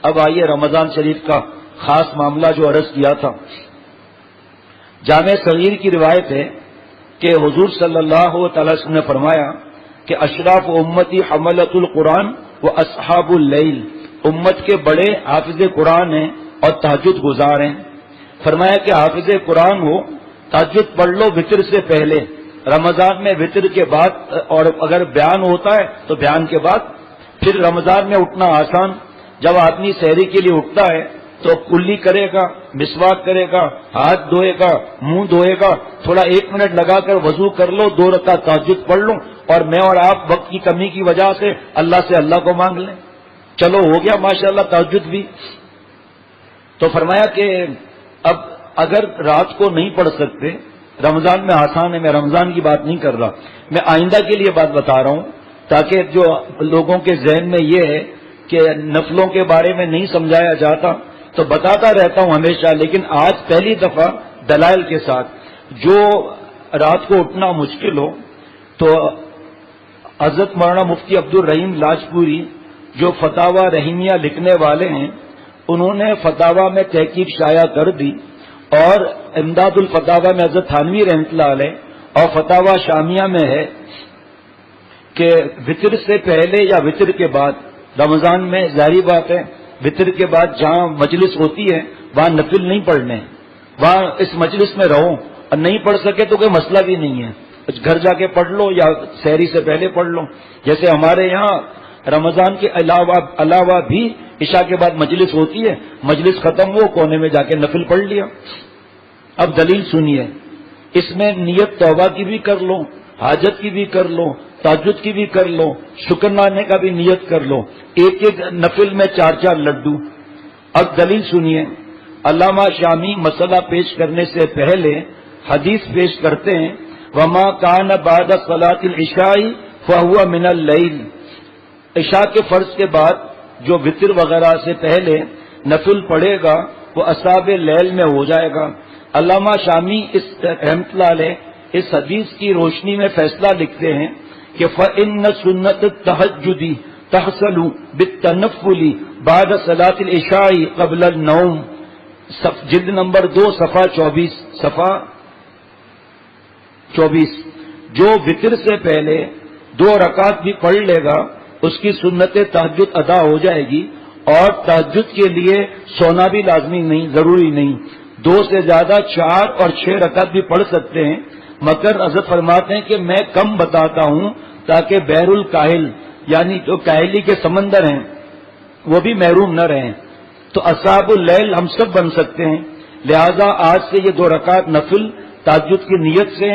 اب آئیے رمضان شریف کا خاص معاملہ جو عرض کیا تھا. جامع صغیر کی روایت ہے کہ حضور صلی اللہ تعالی وسلم نے فرمایا کہ اشراف امتی حملۃ القرآن و اصحاب اللیل، امت کے بڑے حافظ قرآن ہیں اور تہجد گزار ہیں. فرمایا کہ حافظ قرآن ہو، تہجد پڑھ لو وطر سے پہلے، رمضان میں وطر کے بعد، اور اگر بیان ہوتا ہے تو بیان کے بعد. پھر رمضان میں اٹھنا آسان، جب آدمی سحری کے لیے اٹھتا ہے تو کلی کرے گا، مسواک کرے گا، ہاتھ دھوئے گا، منہ دھوئے گا، تھوڑا 1 منٹ لگا کر وضو کر لو، 2 رکعت تہجد پڑھ لو، اور میں اور آپ وقت کی کمی کی وجہ سے اللہ کو مانگ لیں. چلو ہو گیا ماشاءاللہ تہجد بھی. تو فرمایا کہ اب اگر رات کو نہیں پڑھ سکتے، رمضان میں آسان ہے، میں رمضان کی بات نہیں کر رہا، میں آئندہ کے لیے بات بتا رہا ہوں، تاکہ جو لوگوں کے ذہن میں یہ ہے کہ نفلوں کے بارے میں نہیں سمجھایا جاتا، تو بتاتا رہتا ہوں ہمیشہ، لیکن آج پہلی دفعہ دلائل کے ساتھ. جو رات کو اٹھنا مشکل ہو تو حضرت مولانا مفتی عبد الرحیم لاجپوری جو فتاوی رحیمیہ لکھنے والے ہیں، انہوں نے فتاوی میں تحقیق شائع کر دی، اور امداد الفتاوی میں حضرت تھانوی رحمۃ اللہ علیہ اور فتاوی شامیہ میں ہے کہ وطر سے پہلے یا وطر کے بعد، رمضان میں ظاہری بات ہے وطر کے بعد جہاں مجلس ہوتی ہے وہاں نفل نہیں پڑھنے، وہاں اس مجلس میں رہو، اور نہیں پڑھ سکے تو کوئی مسئلہ بھی نہیں ہے، گھر جا کے پڑھ لو یا سحری سے پہلے پڑھ لو. جیسے ہمارے یہاں رمضان کے علاوہ بھی عشاء کے بعد مجلس ہوتی ہے، مجلس ختم ہو کونے میں جا کے نفل پڑھ لیا. اب دلیل سنیے، اس میں نیت توبہ کی بھی کر لو، حاجت کی بھی کر لو، تہجد کی بھی کر لو، شکرانہ کا بھی نیت کر لو، ایک نفل میں 4 لڈو. اب دلیل سنیے، علامہ شامی مسئلہ پیش کرنے سے پہلے حدیث پیش کرتے ہیں، وما کان بعد صلاۃ العشاء فهو من اللیل. عشاء کے فرض کے بعد جو وطر وغیرہ سے پہلے نفل پڑھے گا وہ اصحاب لیل میں ہو جائے گا. علامہ شامی اس رحمۃ اللہ علیہ اس حدیث کی روشنی میں فیصلہ لکھتے ہیں کہ فإن سنت التہجد تحصل بالتنفل بعد صلاۃ العشاء قبل النوم. جلد نمبر 2 صفحہ 24. جو وطر سے پہلے 2 رکعت بھی پڑھ لے گا اس کی سنت تہجد ادا ہو جائے گی، اور تہجد کے لیے سونا بھی لازمی نہیں، ضروری نہیں. 2 سے زیادہ 4 اور 6 رکعت بھی پڑھ سکتے ہیں، مگر حضرت فرماتے ہیں کہ میں کم بتاتا ہوں تاکہ بحر الکاہل یعنی جو کاہلی کے سمندر ہیں وہ بھی محروم نہ رہیں. تو اصحاب اللیل ہم سب بن سکتے ہیں، لہذا آج سے یہ 2 رکعت نفل تہجد کی نیت سے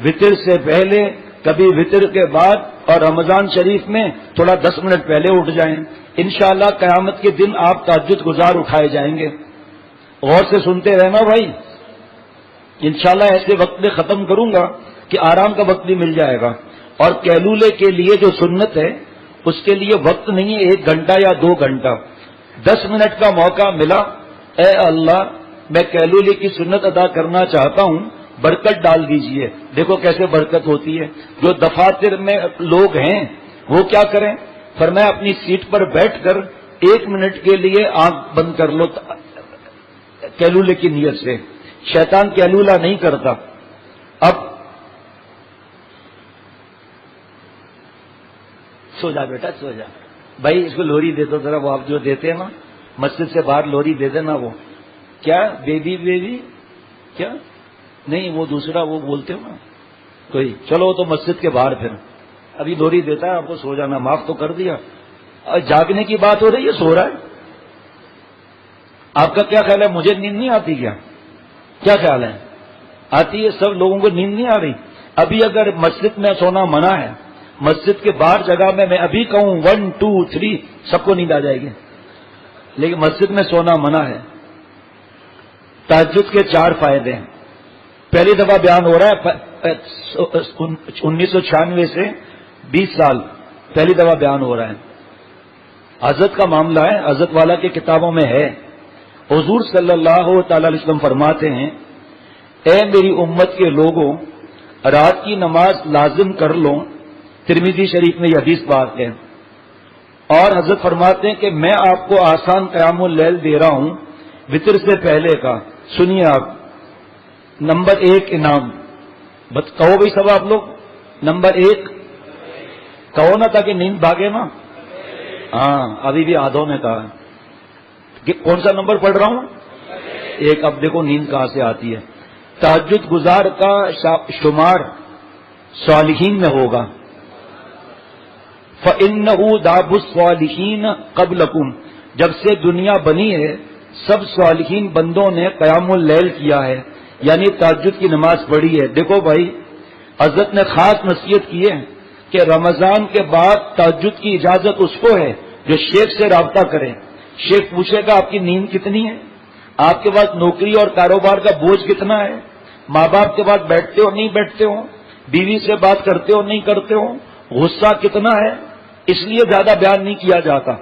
وطر سے پہلے، کبھی وطر کے بعد، اور رمضان شریف میں تھوڑا 10 منٹ پہلے اٹھ جائیں. انشاءاللہ قیامت کے دن آپ تہجد گزار اٹھائے جائیں گے. غور سے سنتے رہنا بھائی، انشاءاللہ ایسے وقت میں ختم کروں گا کہ آرام کا وقت بھی مل جائے گا. اور کیلولے کے لیے جو سنت ہے اس کے لیے وقت نہیں ہے 1 گھنٹہ یا 2 گھنٹہ، 10 منٹ کا موقع ملا، اے اللہ میں کیلولے کی سنت ادا کرنا چاہتا ہوں، برکت ڈال دیجئے. دیکھو کیسے برکت ہوتی ہے. جو دفاتر میں لوگ ہیں وہ کیا کریں، فرمایا اپنی سیٹ پر بیٹھ کر 1 منٹ کے لیے آنکھ بند کر لو کیلولے کی نیت سے. شیطان کیلولہ نہیں کرتا. اب سو جا بیٹا، سو جا بھائی، اس کو لوری دے دو ذرا، وہ آپ جو دیتے ہیں نا مسجد سے باہر لوری دے دینا. وہ کیا بیبی کیا نہیں، وہ دوسرا وہ بولتے ہو نا کوئی، چلو تو مسجد کے باہر پھر ابھی لوری دیتا ہے آپ کو، سو جانا، معاف تو کر دیا. جاگنے کی بات ہو رہی ہے، سو رہا ہے. آپ کا کیا خیال ہے، مجھے نیند نہیں آتی کیا خیال ہے؟ آتی ہے، سب لوگوں کو نیند نہیں آ رہی. ابھی اگر مسجد میں سونا منع ہے، مسجد کے باہر جگہ میں ابھی کہوں 1 2 3 سب کو نیند آ جائے گی، لیکن مسجد میں سونا منع ہے. تہجد کے 4 فائدے ہیں. پہلی دفعہ بیان ہو رہا ہے 1996 سے 20 سال پہلی دفعہ بیان ہو رہا ہے. حضرت کا معاملہ ہے، حضرت والا کی کتابوں میں ہے. حضور صلی اللہ تعالی علیہ وسلم فرماتے ہیں، اے میری امت کے لوگوں، رات کی نماز لازم کر لو. ترمذی شریف میں یہ حدیث بات ہے. اور حضرت فرماتے ہیں کہ میں آپ کو آسان قیام اللیل دے رہا ہوں وطر سے پہلے کا. سنیے آپ، نمبر 1 انعام کہو بھائی سب آپ لوگ. نمبر 1 کہو نا تاکہ نیند بھاگے نا. ہاں ابھی بھی آدھوں نے کہا کہ کون سا نمبر پڑھ رہا ہوں؟ 1. اب دیکھو نیند کہاں سے آتی ہے. تہجد گزار کا شمار صالحین میں ہوگا. فَإِنَّهُ دَابُ الصَّالِحِينَ قَبْلَكُمْ، جب سے دنیا بنی ہے سب صالحین بندوں نے قیام اللیل کیا ہے، یعنی تہجد کی نماز پڑھی ہے. دیکھو بھائی، حضرت نے خاص نصیحت کی ہے کہ رمضان کے بعد تہجد کی اجازت اس کو ہے جو شیخ سے رابطہ کرے. شیخ پوچھے گا آپ کی نیند کتنی ہے، آپ کے پاس نوکری اور کاروبار کا بوجھ کتنا ہے، ماں باپ کے پاس بیٹھتے ہو نہیں بیٹھتے ہو، بیوی سے بات کرتے ہو نہیں کرتے ہو، غصہ کتنا ہے. اس لیے زیادہ بیان نہیں کیا جاتا.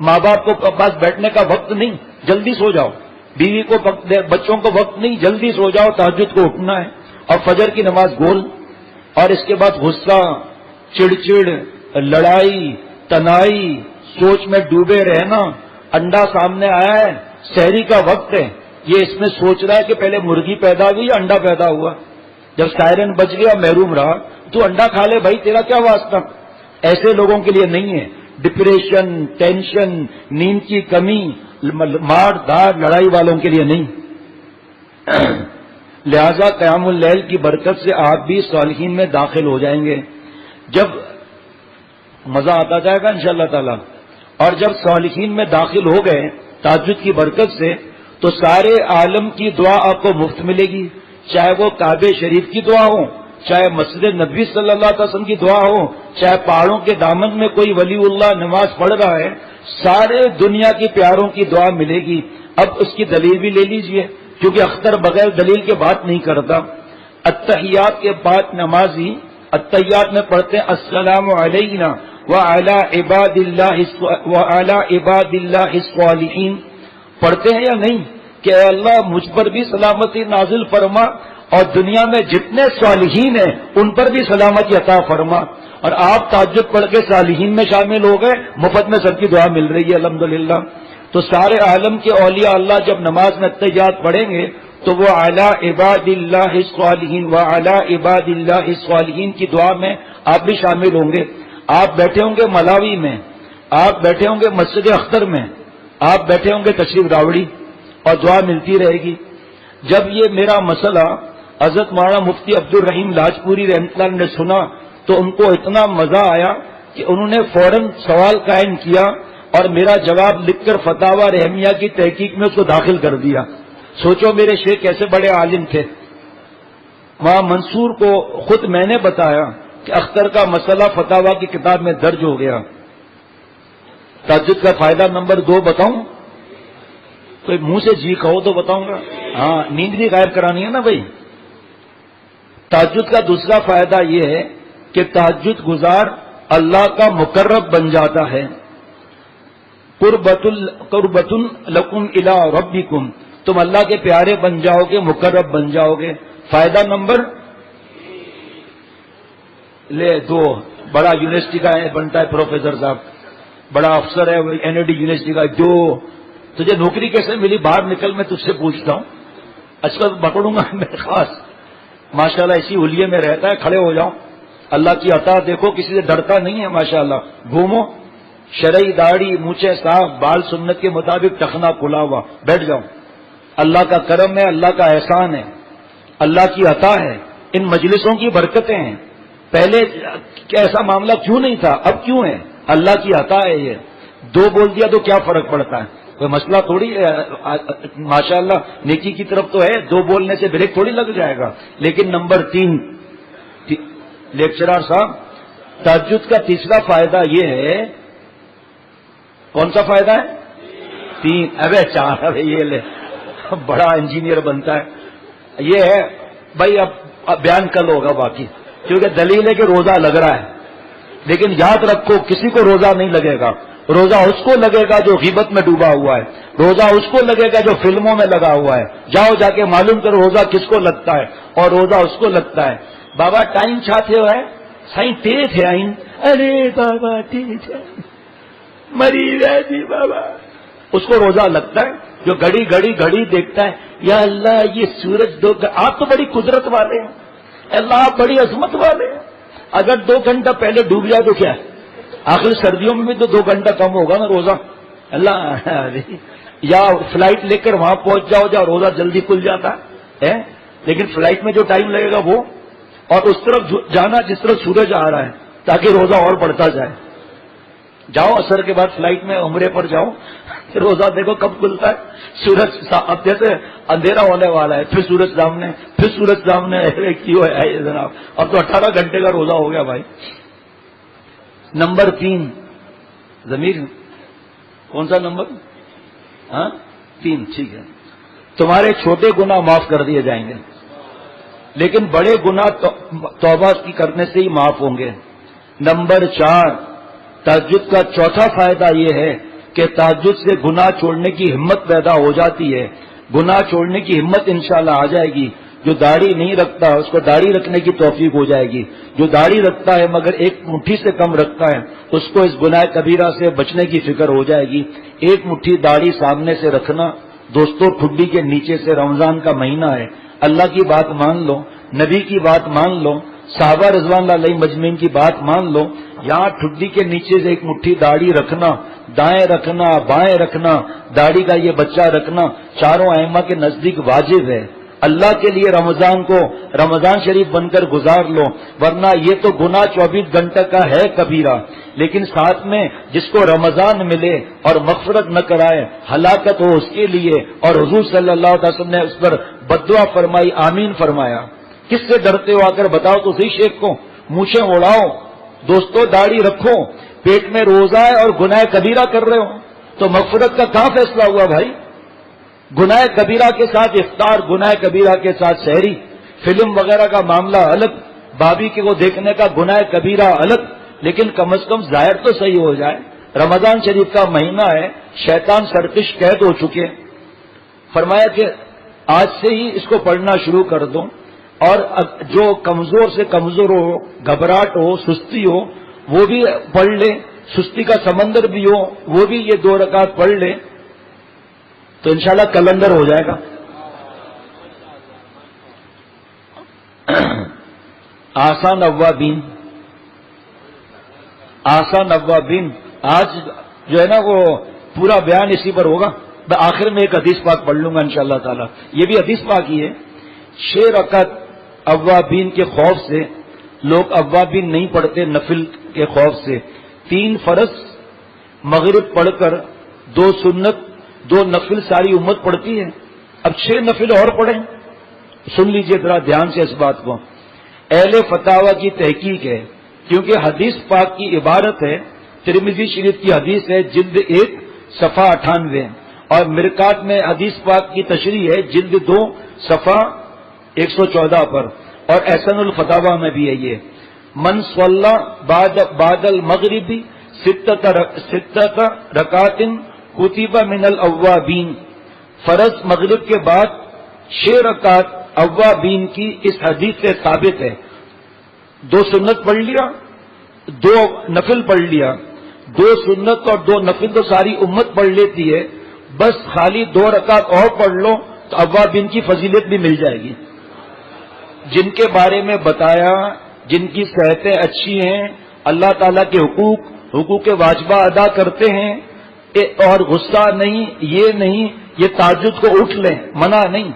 ماں باپ کو پاس بیٹھنے کا وقت نہیں، جلدی سو جاؤ. بیوی کو بچوں کو وقت نہیں، جلدی سو جاؤ. تہجد کو اٹھنا ہے اور فجر کی نماز گول. اور اس کے بعد غصہ، چڑچڑ، لڑائی، تنائی، سوچ میں ڈوبے رہنا. انڈا سامنے آیا ہے، سحری کا وقت ہے، یہ اس میں سوچ رہا ہے کہ پہلے مرغی پیدا ہوئی یا انڈا پیدا ہوا. جب سائرن بج گیا محروم رہا تو انڈا کھا لے بھائی، تیرا کیا واسطہ. ایسے لوگوں کے لیے نہیں ہے. ڈپریشن، ٹینشن، نیند کی کمی، مار دھاڑ لڑائی والوں کے لیے نہیں. لہذا قیام اللیل کی برکت سے آپ بھی صالحین میں داخل ہو جائیں گے. جب مزہ آتا جائے گا انشاءاللہ تعالی. اور جب صالحین میں داخل ہو گئے تہجد کی برکت سے تو سارے عالم کی دعا آپ کو مفت ملے گی. چاہے وہ کعبہ شریف کی دعا ہو، چاہے مسجد نبوی صلی اللہ علیہ وسلم کی دعا ہو، چاہے پہاڑوں کے دامن میں کوئی ولی اللہ نماز پڑھ رہا ہے، سارے دنیا کی پیاروں کی دعا ملے گی. اب اس کی دلیل بھی لے لیجئے، کیونکہ اختر بغیر دلیل کے بات نہیں کرتا. التحیات کے بعد نمازی التحیات میں پڑھتے ہیں السلام علینا وعلی عباد اللہ الصالحین. پڑھتے ہیں یا نہیں کہ اے اللہ مجھ پر بھی سلامتی نازل فرما اور دنیا میں جتنے صالحین ہیں ان پر بھی سلامتی عطا فرما. اور آپ تہجد پڑھ کے صالحین میں شامل ہو گئے، مفت میں سب کی دعا مل رہی ہے الحمدللہ. تو سارے عالم کے اولیاء اللہ جب نماز میں التحیات پڑھیں گے تو وہ اعلیٰ عباد اللہ الصالحین و اعلیٰ عباد اللہ الصالحین کی دعا میں آپ بھی شامل ہوں گے. آپ بیٹھے ہوں گے ملاوی میں، آپ بیٹھے ہوں گے مسجد اختر میں، آپ بیٹھے ہوں گے تشریف راوڑی، اور دعا ملتی رہے گی. جب یہ میرا مسئلہ حضرت مولانا مفتی عبد الرحیم لاجپوری رحمۃ اللہ نے سنا تو ان کو اتنا مزہ آیا کہ انہوں نے فوراً سوال قائم کیا اور میرا جواب لکھ کر فتاوی رحمیہ کی تحقیق میں اس کو داخل کر دیا. سوچو میرے شیخ کیسے بڑے عالم تھے. وہاں منصور کو خود میں نے بتایا کہ اختر کا مسئلہ فتاوی کی کتاب میں درج ہو گیا. تہجد کا فائدہ نمبر 2 بتاؤں؟ کوئی منہ سے جی کہو تو بتاؤں گا. ہاں نیند بھی غائب کرانی ہے نا بھائی. تہجد کا دوسرا فائدہ یہ ہے کہ تہجد گزار اللہ کا مقرب بن جاتا ہے. قربۃ لکم الی ربکم، تم اللہ کے پیارے بن جاؤ گے، مقرب بن جاؤ گے. فائدہ نمبر 2، بڑا یونیورسٹی کا بنتا ہے پروفیسر صاحب، بڑا افسر ہے NID یونیورسٹی کا. جو تجھے نوکری کیسے ملی، باہر نکل میں تجھ سے پوچھتا ہوں. اچھا پکڑوں گا میں خاص، ماشاءاللہ اسی حلیے میں رہتا ہے. کھڑے ہو جاؤ، اللہ کی عطا دیکھو، کسی سے ڈرتا نہیں ہے ماشاءاللہ. گھومو، شرعی داڑھی، مونچھیں صاف، بال سنت کے مطابق، ٹخنا کھلا ہوا، بیٹھ جاؤ. اللہ کا کرم ہے، اللہ کا احسان ہے، اللہ کی عطا ہے. ان مجلسوں کی برکتیں ہیں. پہلے ایسا معاملہ کیوں نہیں تھا، اب کیوں ہے؟ اللہ کی عطا ہے. یہ 2 بول دیا تو کیا فرق پڑتا ہے، کوئی مسئلہ تھوڑی ہے. ماشاءاللہ نیکی کی طرف تو ہے، 2 بولنے سے بریک تھوڑی لگ جائے گا. لیکن نمبر 3 لیکچرار صاحب، تہجد کا تیسرا فائدہ یہ ہے. کون سا فائدہ ہے؟ 3. ابے 4، ابے یہ لے، بڑا انجینئر بنتا ہے. یہ ہے بھائی، اب بیان کل ہوگا باقی، کیونکہ دلیل ہے کہ روزہ لگ رہا ہے. لیکن یاد رکھو کسی کو روزہ نہیں لگے گا. روزہ اس کو لگے گا جو غیبت میں ڈوبا ہوا ہے. روزہ اس کو لگے گا جو فلموں میں لگا ہوا ہے. جاؤ جا کے معلوم کرو روزہ کس کو لگتا ہے، اور روزہ اس کو لگتا ہے. بابا ٹائم چھاتے ہو ہے سائیں ٹیٹ ہے آئین، ارے بابا ٹیٹ ہے. مریض ہے جی بابا. اس کو روزہ لگتا ہے. جو گھڑی گھڑی گھڑی دیکھتا ہے, یا اللہ یہ سورج آپ تو بڑی قدرت والے ہیں, اللہ آپ بڑی عظمت والے ہیں, اگر 2 گھنٹہ پہلے ڈوب جائے تو کیا ہے, آخر سردیوں میں بھی تو 2 گھنٹہ کم ہوگا نا روزہ. اللہ یا فلائٹ لے کر وہاں پہنچ جاؤ روزہ جلدی کھل جاتا ہے, لیکن فلائٹ میں جو ٹائم لگے گا وہ, اور اس طرف جانا جس طرف سورج آ رہا ہے تاکہ روزہ اور بڑھتا جائے. جاؤ عصر کے بعد فلائٹ میں عمرے پر جاؤ, روزہ دیکھو کب کھلتا ہے. سورج اب جیسے اندھیرا ہونے والا ہے, پھر سورج سامنے کیوں ہے یہ جناب, اب تو 18 گھنٹے کا روزہ ہو گیا بھائی. نمبر 3 ضمیر کون سا نمبر؟ 3. ٹھیک ہے, تمہارے چھوٹے گناہ معاف کر دیے جائیں گے, لیکن بڑے گناہ توبہ کی کرنے سے ہی معاف ہوں گے. نمبر 4 تہجد کا چوتھا فائدہ یہ ہے کہ تہجد سے گناہ چھوڑنے کی ہمت پیدا ہو جاتی ہے. گناہ چھوڑنے کی ہمت انشاءاللہ آ جائے گی. جو داڑھی نہیں رکھتا اس کو داڑھی رکھنے کی توفیق ہو جائے گی. جو داڑھی رکھتا ہے مگر 1 مٹھی سے کم رکھتا ہے اس کو اس گناہ کبیرہ سے بچنے کی فکر ہو جائے گی. 1 مٹھی داڑھی سامنے سے رکھنا دوستوں, ٹھڈی کے نیچے سے. رمضان کا مہینہ ہے, اللہ کی بات مان لو, نبی کی بات مان لو, صحابہ رضوان اللہ علیہ مجمعین کی بات مان لو. یہاں ٹھڈی کے نیچے سے 1 مٹھی داڑھی رکھنا, دائیں رکھنا, بائیں رکھنا, داڑھی کا یہ بچہ رکھنا چاروں ائمہ کے نزدیک واجب ہے. اللہ کے لیے رمضان کو رمضان شریف بن کر گزار لو, ورنہ یہ تو گناہ 24 گھنٹے کا ہے کبیرہ. لیکن ساتھ میں جس کو رمضان ملے اور مغفرت نہ کرائے ہلاکت ہو اس کے لیے. اور حضور صلی اللہ علیہ وسلم نے اس پر بددعا فرمائی, آمین فرمایا. کس سے ڈرتے ہو آ کر بتاؤ تو صحیح شیخ کو. مونچھیں اڑاؤ دوستو, داڑھی رکھو, پیٹ میں روزہ ہے اور گناہ کبیرہ کر رہے ہو تو مغفرت کا کہاں فیصلہ ہوا بھائی؟ گناہ کبیرہ کے ساتھ افطار, گناہ کبیرہ کے ساتھ سحری, فلم وغیرہ کا معاملہ الگ, بابی کے کو دیکھنے کا گناہ کبیرہ الگ, لیکن کم از کم ظاہر تو صحیح ہو جائے. رمضان شریف کا مہینہ ہے, شیطان سرکش قید ہو چکے. فرمایا کہ آج سے ہی اس کو پڑھنا شروع کر دو, اور جو کمزور سے کمزور ہو, گھبراہٹ ہو, سستی ہو, وہ بھی پڑھ لے, سستی کا سمندر بھی ہو وہ بھی یہ 2 رکعت پڑھ لے تو انشاءاللہ کلندر ہو جائے گا. آسان اوابین, آسان اوابین. آج جو ہے نا وہ پورا بیان اسی پر ہوگا. میں آخر میں ایک حدیث پاک پڑھ لوں گا انشاءاللہ تعالی. یہ بھی حدیث پاک ہی ہے. 6 رکعت اوابین کے خوف سے لوگ اوابین نہیں پڑھتے, نفل کے خوف سے. 3 فرض مغرب پڑھ کر 2 سنت 2 نفل ساری امت پڑھتی ہے. اب 6 نفل اور پڑھیں. سن لیجئے ذرا دھیان سے اس بات کو. اہل فتاوی کی تحقیق ہے, کیونکہ حدیث پاک کی عبارت ہے. ترمذی شریف کی حدیث ہے جلد 1 صفحہ 98, اور مرکات میں حدیث پاک کی تشریح ہے جلد 2 صفحہ 114 پر, اور احسن الفتاوی میں بھی ہے یہ. من صلی بعد المغربی 6 رکعات کتب من الاوابین. فرض مغرب کے بعد 6 رکعت اوابین کی اس حدیث سے ثابت ہے. 2 سنت پڑھ لیا, 2 نفل پڑھ لیا. 2 سنت اور 2 نفل تو ساری امت پڑھ لیتی ہے, بس خالی 2 رکعت اور پڑھ لو تو اوابین کی فضیلت بھی مل جائے گی. جن کے بارے میں بتایا, جن کی صحتیں اچھی ہیں, اللہ تعالیٰ کے حقوق واجبہ ادا کرتے ہیں, اور غصہ نہیں, یہ نہیں یہ تہجد کو اٹھ لیں, منع نہیں.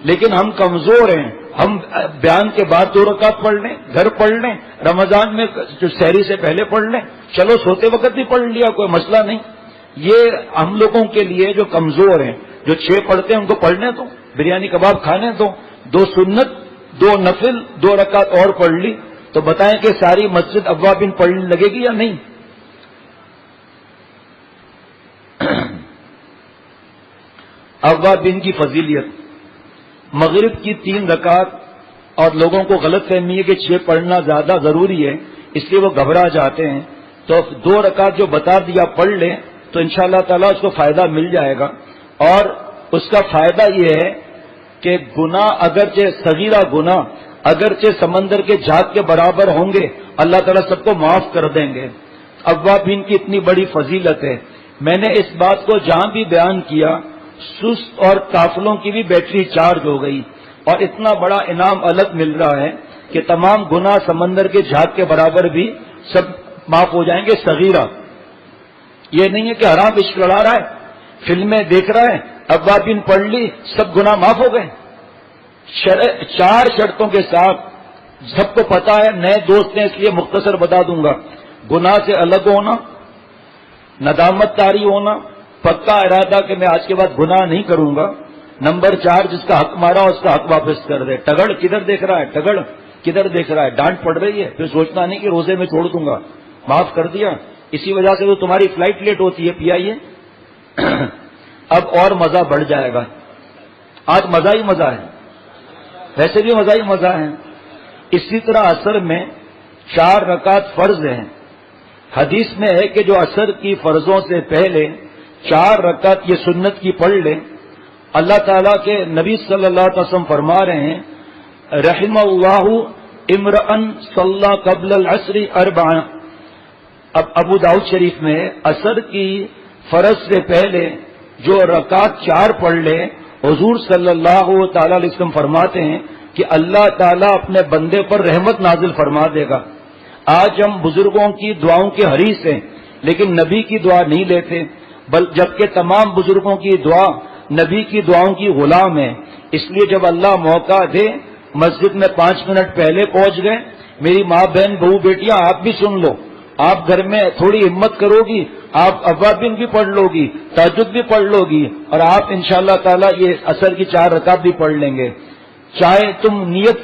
لیکن ہم کمزور ہیں, ہم بیان کے بعد 2 رکعت پڑھ لیں, گھر پڑھ لیں, رمضان میں جو سحری سے پہلے پڑھ لیں, چلو سوتے وقت بھی پڑھ لیا, کوئی مسئلہ نہیں. یہ ہم لوگوں کے لیے جو کمزور ہیں, جو 6 پڑھتے ہیں ان کو پڑھنے دو, بریانی کباب کھانے دو. 2 سنت 2 نفل 2 رکعت اور پڑھ لی تو بتائیں کہ ساری مسجد اوابین پڑھنے لگے گی یا نہیں؟ اوابین کی فضیلت. مغرب کی 3 رکعت, اور لوگوں کو غلط فہمی ہے کہ 6 پڑھنا زیادہ ضروری ہے, اس لیے وہ گھبرا جاتے ہیں. تو 2 رکعت جو بتا دیا پڑھ لیں تو انشاءاللہ تعالیٰ اس کو فائدہ مل جائے گا. اور اس کا فائدہ یہ ہے کہ گناہ اگرچہ صغیرہ گناہ اگرچہ سمندر کے جھاگ کے برابر ہوں گے, اللہ تعالیٰ سب کو معاف کر دیں گے. اوابین کی اتنی بڑی فضیلت ہے. میں نے اس بات کو جہاں بھی بیان کیا، سست اور قافلوں کی بھی بیٹری چارج ہو گئی، اور اتنا بڑا انعام الگ مل رہا ہے کہ تمام گناہ سمندر کے جھاگ کے برابر بھی سب معاف ہو جائیں گے. صغیرہ یہ نہیں ہے کہ حرام عشق لڑا رہا ہے، فلمیں دیکھ رہا ہے، اوابین پڑھ لی، سب گناہ معاف ہو گئے. 4 شرطوں کے ساتھ، سب کو پتا ہے، نئے دوست ہیں اس لیے مختصر بتا دوں گا. گناہ سے الگ ہونا، ندامت طاری ہونا، پکا ارادہ کہ میں آج کے بعد گناہ نہیں کروں گا. نمبر 4، جس کا حق مارا اس کا حق واپس کر دے. ٹگڑ کدھر دیکھ رہا ہے، ٹگڑ کدھر دیکھ رہا ہے، ڈانٹ پڑ رہی ہے، پھر سوچنا نہیں کہ روزے میں چھوڑ دوں گا، معاف کر دیا، اسی وجہ سے تو تمہاری فلائٹ لیٹ ہوتی ہے. پی آئی ہے. اب اور مزہ بڑھ جائے گا. آج مزہ ہی مزہ ہے، ویسے بھی مزہ ہی مزہ ہے. اسی طرح عصر میں 4 رکعت فرض ہیں. حدیث میں ہے کہ جو عصر کی فرضوں سے پہلے 4 رکعت یہ سنت کی پڑھ لیں، اللہ تعالیٰ کے نبی صلی اللہ علیہ وسلم فرما رہے ہیں، رحم اللہ امرأن صلی قبل العصر 4. اب ابو داؤد شریف میں عصر کی فرض سے پہلے جو رکعت 4 پڑھ لے، حضور صلی اللہ تعالی علیہ وسلم فرماتے ہیں کہ اللہ تعالیٰ اپنے بندے پر رحمت نازل فرما دے گا. آج ہم بزرگوں کی دعاؤں کے حریص ہیں، لیکن نبی کی دعا نہیں لیتے، جبکہ تمام بزرگوں کی دعا نبی کی دعاؤں کی غلام ہے. اس لیے جب اللہ موقع دے، مسجد میں 5 منٹ پہلے پہنچ گئے. میری ماں بہن بہو بیٹیاں آپ بھی سن لو، آپ گھر میں تھوڑی ہمت کرو گی، آپ اوابین بھی پڑھ لو گی، تہجد بھی پڑھ لو گی، اور آپ انشاءاللہ تعالی یہ عصر کی 4 رکعت بھی پڑھ لیں گے. چاہے تم نیت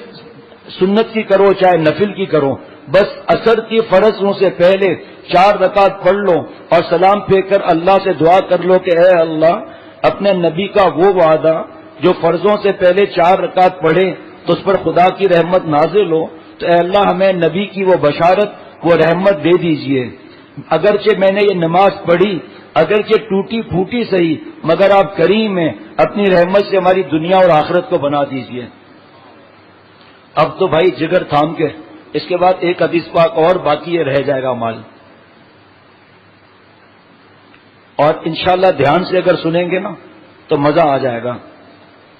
سنت کی کرو چاہے نفل کی کرو، بس عصر کی فرضوں سے پہلے 4 رکعت پڑھ لو اور سلام پھینک کر اللہ سے دعا کر لو کہ اے اللہ، اپنے نبی کا وہ وعدہ جو فرضوں سے پہلے 4 رکعت پڑھے تو اس پر خدا کی رحمت نازل ہو، تو اے اللہ ہمیں نبی کی وہ بشارت، وہ رحمت دے دیجئے. اگرچہ میں نے یہ نماز پڑھی، اگرچہ ٹوٹی پھوٹی صحیح، مگر آپ کریم ہیں، اپنی رحمت سے ہماری دنیا اور آخرت کو بنا دیجئے. اب تو بھائی جگر تھام کے، اس کے بعد ایک حدیث پاک اور باقی یہ رہ جائے گا مال، اور انشاءاللہ دھیان سے اگر سنیں گے نا تو مزہ آ جائے گا.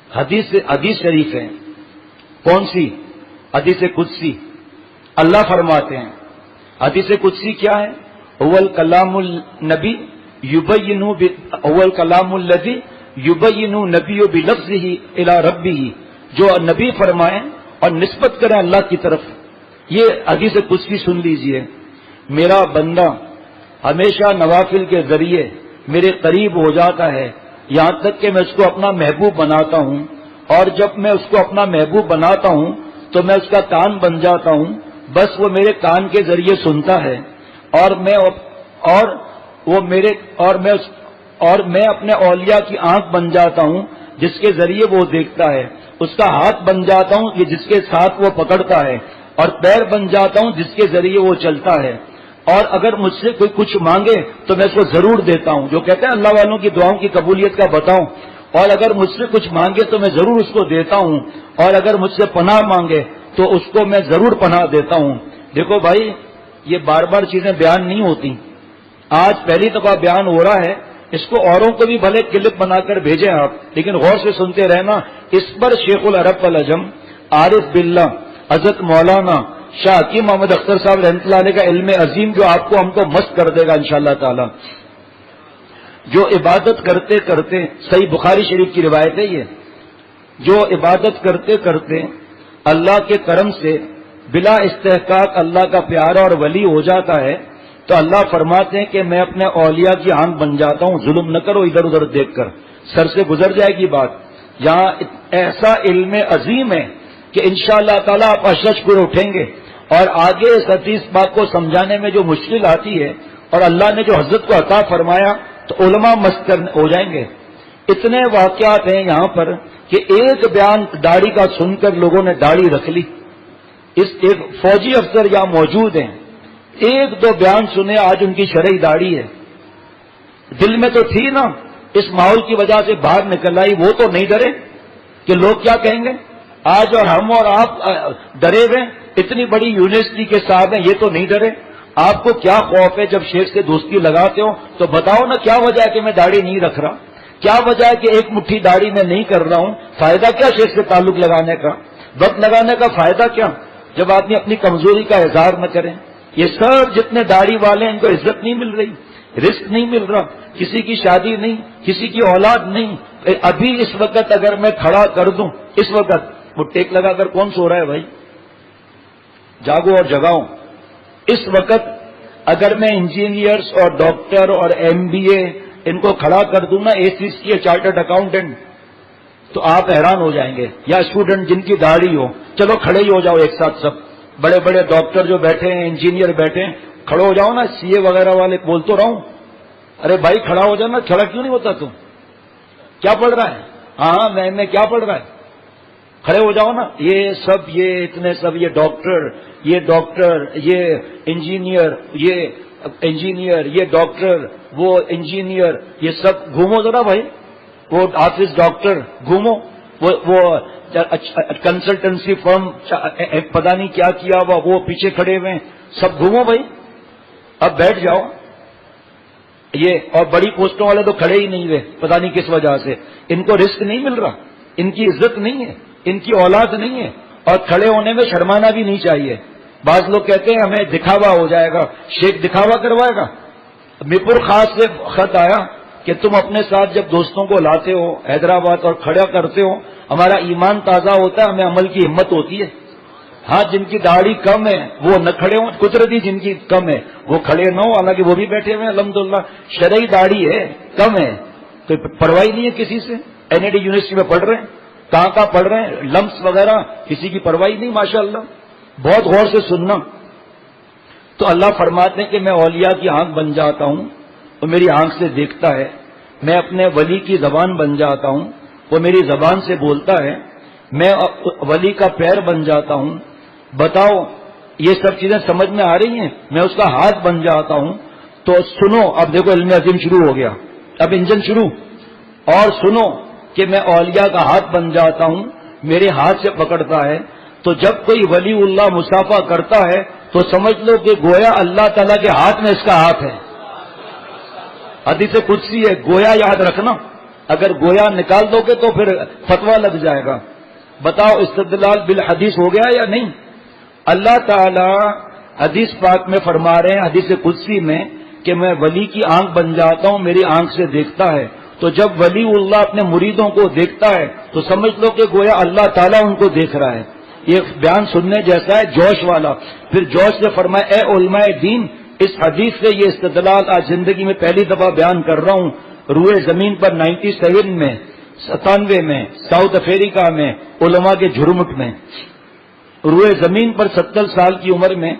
حدیث شریف ہے. کون سی؟ حدیث قدسی. اللہ فرماتے ہیں، حدیث قدسی کیا ہے؟ اول کلام النبی یبین، اول کلام الذی یبین نبی بلفظہ الی ربہ، جو نبی فرمائیں اور نسبت کریں اللہ کی طرف. یہ حدیث قدسی سن لیجئے. میرا بندہ ہمیشہ نوافل کے ذریعے میرے قریب ہو جاتا ہے، یہاں تک کہ میں اس کو اپنا محبوب بناتا ہوں، اور جب میں اس کو اپنا محبوب بناتا ہوں تو میں اس کا کان بن جاتا ہوں. بس وہ میرے کان کے ذریعے سنتا ہے، اور میں اپنے اولیاء کی آنکھ بن جاتا ہوں جس کے ذریعے وہ دیکھتا ہے، اس کا ہاتھ بن جاتا ہوں کہ جس کے ساتھ وہ پکڑتا ہے، اور پیر بن جاتا ہوں جس کے ذریعے وہ چلتا ہے. اور اگر مجھ سے کوئی کچھ مانگے تو میں اس کو ضرور دیتا ہوں. جو کہتے ہیں اللہ والوں کی دعاؤں کی قبولیت کا بتاؤں، اور اگر مجھ سے کچھ مانگے تو میں ضرور اس کو دیتا ہوں، اور اگر مجھ سے پناہ مانگے تو اس کو میں ضرور پناہ دیتا ہوں. دیکھو بھائی، یہ بار بار چیزیں بیان نہیں ہوتی، آج پہلی دفعہ بیان ہو رہا ہے. اس کو اوروں کو بھی بھلے کلپ بنا کر بھیجیں آپ، لیکن غور سے سنتے رہنا. اس پر شیخ العرب والعجم عارف باللہ حضرت مولانا شاہ حکیم محمد اختر صاحب رحمۃ اللہ علیہ کا علم عظیم جو آپ کو ہم کو مست کر دے گا انشاءاللہ تعالی. جو عبادت کرتے کرتے، صحیح بخاری شریف کی روایت ہے یہ، جو عبادت کرتے کرتے اللہ کے کرم سے بلا استحقاق اللہ کا پیارا اور ولی ہو جاتا ہے، تو اللہ فرماتے ہیں کہ میں اپنے اولیاء کی آنکھ بن جاتا ہوں. ظلم نہ کرو ادھر ادھر دیکھ کر، سر سے گزر جائے گی بات. یہاں ایسا علم عظیم ہے کہ انشاءاللہ تعالیٰ آپ اشرش پر اٹھیں گے، اور آگے اس حدیث بات کو سمجھانے میں جو مشکل آتی ہے، اور اللہ نے جو حضرت کو عطا فرمایا تو علماء مست ہو جائیں گے. اتنے واقعات ہیں یہاں پر کہ ایک بیان داڑھی کا سن کر لوگوں نے داڑھی رکھ لی. ایک فوجی افسر یہاں موجود ہیں، 1-2 بیان سنے، آج ان کی شرعی داڑھی ہے. دل میں تو تھی نا، اس ماحول کی وجہ سے باہر نکل آئی. وہ تو نہیں ڈرے کہ لوگ کیا کہیں گے. آج اور ہم اور آپ ڈرے ہوئے، اتنی بڑی یونیورسٹی کے صاحب ہیں، یہ تو نہیں ڈرے. آپ کو کیا خوف ہے جب شیخ سے دوستی لگاتے ہو تو بتاؤ نا کیا وجہ ہے کہ میں داڑھی نہیں رکھ رہا, کیا وجہ ہے کہ ایک مٹھی داڑھی میں نہیں کر رہا ہوں, فائدہ کیا شیخ سے تعلق لگانے کا, وقت لگانے کا فائدہ کیا جب آدمی اپنی کمزوری کا اظہار نہ کرے. یہ سب جتنے داڑھی والے ہیں ان کو عزت نہیں مل رہی, رزق نہیں مل رہا, کسی کی شادی نہیں, کسی کی اولاد نہیں. ابھی اس وقت اگر میں کھڑا کر دوں, اس وقت وہ ٹیک لگا کر کون سو رہا ہے بھائی, جاگو اور جگاؤ. اس وقت اگر میں انجینئرز اور ڈاکٹر اور MBA ان کو کھڑا کر دوں نا ACC چارٹرڈ اکاؤنٹنٹ, تو آپ حیران ہو جائیں گے. یا اسٹوڈنٹ جن کی داڑھی ہو, چلو کھڑے ہی ہو جاؤ ایک ساتھ سب, بڑے بڑے ڈاکٹر جو بیٹھے ہیں, انجینئر بیٹھے ہیں, کھڑے ہو جاؤ نا. CA وغیرہ والے بول تو رہا ہوں, ارے بھائی کھڑا ہو جانا, کھڑا کیوں نہیں ہوتا تم, کیا پڑھ رہا ہے, ہاں میں کیا پڑھ رہا ہے, کھڑے ہو جاؤ نا. یہ سب یہ اتنے سب یہ ڈاکٹر یہ انجینئر یہ ڈاکٹر وہ انجینئر, یہ سب گھومو ذرا بھائی, وہ آفس ڈاکٹر گھومو, وہ کنسلٹنسی فرم پتہ نہیں کیا کیا ہوا وہ پیچھے کھڑے ہوئے ہیں, سب گھومو بھائی. اب بیٹھ جاؤ. یہ اور بڑی پوسٹوں والے تو کھڑے ہی نہیں ہوئے پتہ نہیں کس وجہ سے, ان کو رزق نہیں مل رہا, ان کی عزت نہیں ہے, ان کی اولاد نہیں ہے, اور کھڑے ہونے میں شرمانا بھی نہیں چاہیے. بعض لوگ کہتے ہیں ہمیں دکھاوا ہو جائے گا, شیخ دکھاوا کروائے گا. میرپور خاص سے خط آیا کہ تم اپنے ساتھ جب دوستوں کو لاتے ہو حیدرآباد اور کھڑا کرتے ہو, ہمارا ایمان تازہ ہوتا ہے, ہمیں عمل کی ہمت ہوتی ہے. ہاں جن کی داڑھی کم ہے وہ نہ کھڑے ہوں, قدرتی جن کی کم ہے وہ کھڑے نہ ہو, حالانکہ وہ بھی بیٹھے ہوئے ہیں الحمدللہ. شرعی داڑھی ہے کم ہے, کوئی پرواہ نہیں ہے کسی سے. NIT یونیورسٹی میں پڑھ رہے ہیں, کہاں پڑھ رہے ہیں, لمس وغیرہ کسی کی پرواہ نہیں ماشاءاللہ. بہت غور سے سننا. تو اللہ فرماتے ہیں کہ میں اولیاء کی آنکھ بن جاتا ہوں, وہ میری آنکھ سے دیکھتا ہے. میں اپنے ولی کی زبان بن جاتا ہوں, وہ میری زبان سے بولتا ہے. میں ولی کا پیر بن جاتا ہوں. بتاؤ یہ سب چیزیں سمجھ میں آ رہی ہیں. میں اس کا ہاتھ بن جاتا ہوں. تو سنو, اب دیکھو علم عظیم شروع ہو گیا, اب انجن شروع. اور سنو کہ میں اولیاء کا ہاتھ بن جاتا ہوں, میرے ہاتھ سے پکڑتا ہے. تو جب کوئی ولی اللہ مصافحہ کرتا ہے تو سمجھ لو کہ گویا اللہ تعالیٰ کے ہاتھ میں اس کا ہاتھ ہے. حدیث قدسی ہے, گویا یاد رکھنا, اگر گویا نکال دو گے تو پھر فتویٰ لگ جائے گا. بتاؤ استدلال بالحدیث ہو گیا یا نہیں. اللہ تعالیٰ حدیث پاک میں فرما رہے ہیں, حدیث قدسی میں, کہ میں ولی کی آنکھ بن جاتا ہوں, میری آنکھ سے دیکھتا ہے. تو جب ولی اللہ اپنے مریدوں کو دیکھتا ہے تو سمجھ لو کہ گویا اللہ تعالیٰ ان کو دیکھ رہا ہے. یہ بیان سننے جیسا ہے, جوش والا. پھر جوش سے فرمایا اے علماء دین, اس حدیث سے یہ استدلال آج زندگی میں پہلی دفعہ بیان کر رہا ہوں. روئے زمین پر 97 میں 97 میں ساؤتھ افریقہ میں علماء کے جھرمٹ میں, روئے زمین پر 70 سال کی عمر میں